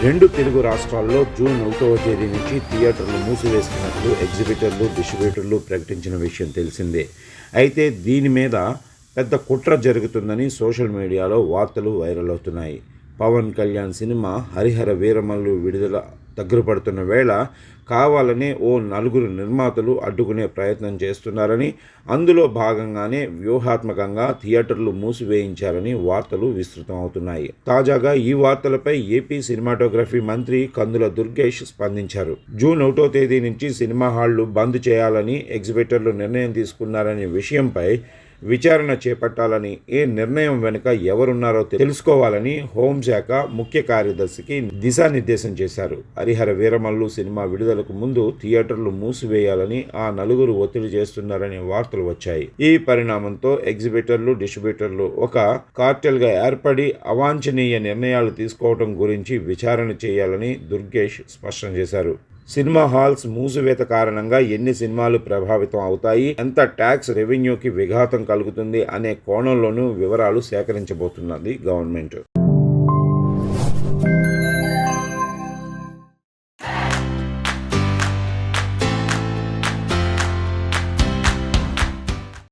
రెండు తెలుగు రాష్ట్రాల్లో జూన్ 1వ తేదీ నుంచి థియేటర్లు మూసివేస్తున్నట్లు ఎగ్జిబిటర్లు, డిస్ట్రిబ్యూటర్లు ప్రకటించిన విషయం తెలిసిందే. అయితే దీని మీద పెద్ద కుట్ర జరుగుతుందని సోషల్ మీడియాలో వార్తలు వైరల్ అవుతున్నాయి. పవన్ కళ్యాణ్ సినిమా హరిహర వీరమల్లు విడుదల దగ్గర పడుతున్న వేళ కావాలనే ఓ నలుగురు నిర్మాతలు అడ్డుకునే ప్రయత్నం చేస్తున్నారని, అందులో భాగంగానే వ్యూహాత్మకంగా థియేటర్లు మూసివేయించారని వార్తలు విస్తృతం అవుతున్నాయి. తాజాగా ఈ వార్తలపై ఏపీ సినిమాటోగ్రఫీ మంత్రి కందుల దుర్గేష్ స్పందించారు. జూన్ 1వ తేదీ నుంచి సినిమా హాళ్లు బంద్ చేయాలని ఎగ్జిబిటర్లు నిర్ణయం తీసుకున్నారనే విషయంపై విచారణ చేపట్టాలని, ఈ నిర్ణయం వెనుక ఎవరున్నారో తెలుసుకోవాలని హోంశాఖ ముఖ్య కార్యదర్శికి దిశానిర్దేశం చేశారు. హరిహర వీరమల్లు సినిమా విడుదలకు ముందు థియేటర్లు మూసివేయాలని ఆ నలుగురు ఒత్తిడి చేస్తున్నారనే వార్తలు వచ్చాయి. ఈ పరిణామంతో ఎగ్జిబిటర్లు, డిస్ట్రిబ్యూటర్లు ఒక కార్టెల్గా ఏర్పడి అవాంఛనీయ నిర్ణయాలు తీసుకోవడం గురించి విచారణ చేయాలని దుర్గేష్ స్పష్టం చేశారు. సినిమా హాల్స్ మూసివేత కారణంగా ఎన్ని సినిమాలు ప్రభావితం అవుతాయి, ఎంత ట్యాక్స్ రెవెన్యూకి విఘాతం కలుగుతుంది అనే కోణంలోనూ వివరాలు సేకరించబోతున్నది గవర్నమెంట్.